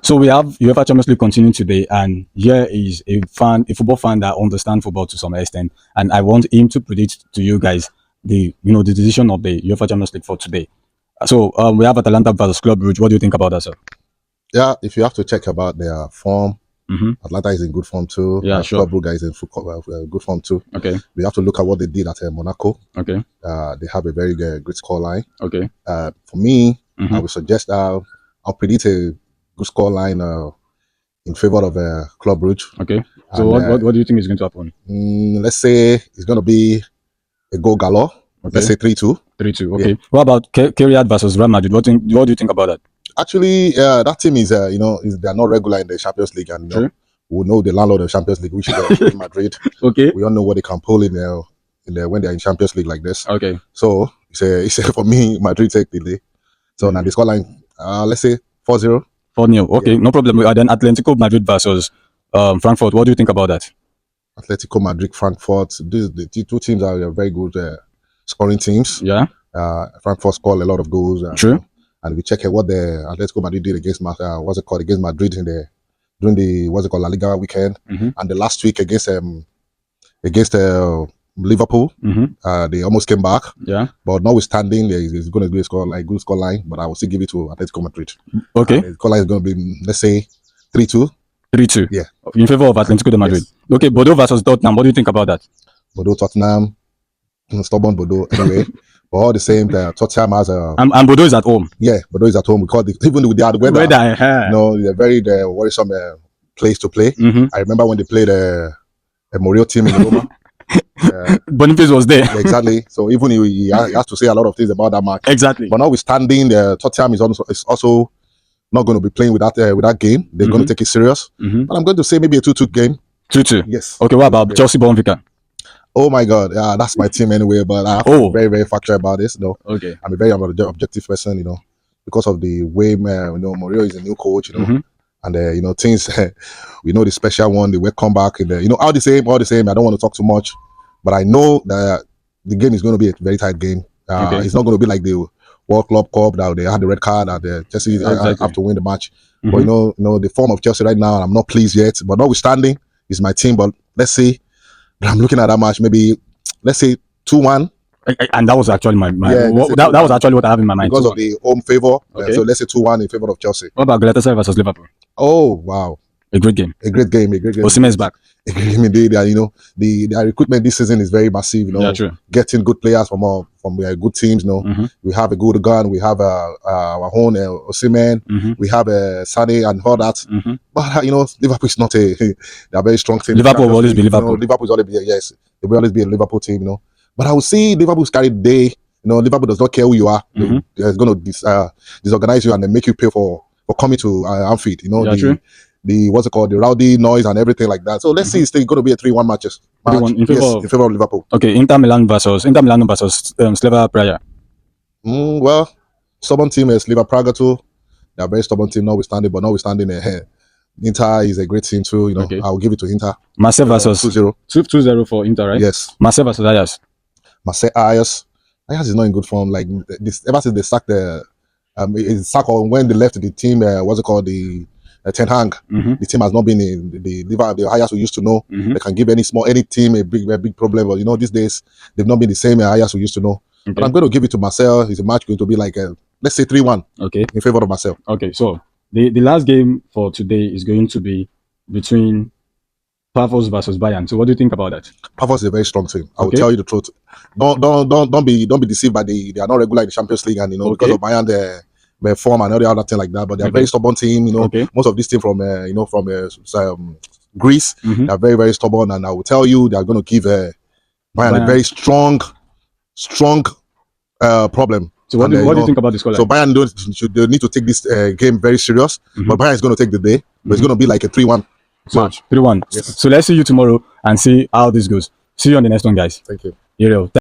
So we have UEFA Champions League continuing today, and here is a football fan that understands football to some extent, and I want him to predict to you guys the decision of the UEFA Champions League for today. So we have Atalanta versus Club Brugge. What do you think about that, sir? Yeah, if you have to check about their form, Atlanta is in good form too. Yeah, sure. Club Brugge is in good form too. Okay. We have to look at what they did at Monaco. Okay. They have a very good score line. Okay. For me, I would suggest I'll predict a good score line in favor of Club Brugge. Okay. So and, what do you think is going to happen? Let's say it's going to be a goal galore. Okay. Let's say 3-2. 3-2. Okay. Yeah. What about Kyriad versus Real Madrid? What do you think about that? Actually, that team is they're not regular in the Champions League, and we know the landlord of the Champions League, which is Real Madrid. Okay. We all know what they can pull in there when they're in Champions League like this. Okay. So it's a for me, Madrid take the day. So now the scoreline, let's say 4-0. 4-0. Okay, no problem. Then Atletico Madrid versus Frankfurt. What do you think about that? Atletico Madrid, Frankfurt. The two teams are very good scoring teams. Yeah. Frankfurt scored a lot of goals. True. And we check what the Atletico Madrid did against against Madrid during the La Liga weekend, and the last week against Liverpool. They almost came back. Yeah. But notwithstanding, it's going to be a good score line. But I will still give it to Atletico Madrid. Okay. The score line is going to be, let's say, 3-2. 3-2. Yeah. In favor of Atletico de Madrid. Yes. Okay. Bordeaux versus Tottenham. What do you think about that? Bordeaux, Tottenham, stubborn Bordeaux. Anyway. But all the same, Tottenham has a... And Bordeaux is at home. Yeah, Bordeaux is at home. Even with the hard weather, they're very worrisome place to play. I remember when they played a Mourinho team in Roma. Boniface was there. Yeah, exactly. So even he has to say a lot of things about that match. Exactly. But notwithstanding, Tottenham is also not going to be playing with that game. They're going to take it serious. But I'm going to say maybe a 2-2 game. 2-2? Yes. Okay, what about Chelsea Benfica? Oh my God, yeah, that's my team anyway. But I'm very, very factual about this. Okay. I'm a very objective person, because of the way Mourinho is a new coach, and things we know the special one, the welcome back, and all the same. I don't want to talk too much, but I know that the game is going to be a very tight game. It's not going to be like the World Club Cup that they had the red card that Chelsea have to win the match. But the form of Chelsea right now, I'm not pleased yet. But notwithstanding, it's my team. But let's see. I'm looking at that match, maybe, let's say 2-1. And that was actually that was actually what I have in my mind. Because of the home favor. Okay. So let's say 2-1 in favor of Chelsea. What about Galatasaray versus Liverpool? Oh, wow. A great game. Osimhen is back. Indeed, the recruitment this season is very massive. Yeah, true. Getting good players from good teams. We have a good gun. We have our own Osimhen. We have Sané and all that. But Liverpool is not they're very strong team. Liverpool will always be Liverpool. Liverpool is always yes. They will always be a Liverpool team. But I will see Liverpool's carry the day. Liverpool does not care who you are. They're going to disorganize you and then make you pay for coming to Anfield. True. The rowdy noise and everything like that. So let's see, it's going to be a 3-1 match. In favor of Liverpool. Okay, Inter Milan versus Slavia Praga. Well, stubborn team is Slavia Praga too. They're a very stubborn team, notwithstanding, Inter is a great team too. I'll give it to Inter. Marseille versus 2-0. 2-0 for Inter, right? Yes. Marseille versus Ajax. Ajax is not in good form. Like this, ever since they sacked when they left the team, the Ten Hag, the team has not been in the Ajax we used to know. They can give any team a big problem, but these days they've not been the same Ajax we used to know. Okay. But I'm going to give it to Marseille. It's a match going to be like let's say 3-1. Okay. In favor of Marseille. Okay, so the last game for today is going to be between Pavos versus Bayern. So what do you think about that? Pavos is a very strong team. I will tell you the truth. Don't be deceived by they are not regular in the Champions League, and because of Bayern their form and all the other thing like that. But they're a very stubborn team. Most of this team from Greece, they're very, very stubborn, and I will tell you they are going to give Bayern a very strong problem. So what do you think about this scoreline? So Bayern they need to take this game very serious. But Bayern is going to take the day. But it's going to be like a 3-1 match. 3-1. Yes. So let's see you tomorrow and see how this goes. See you on the next one, guys. Thank you.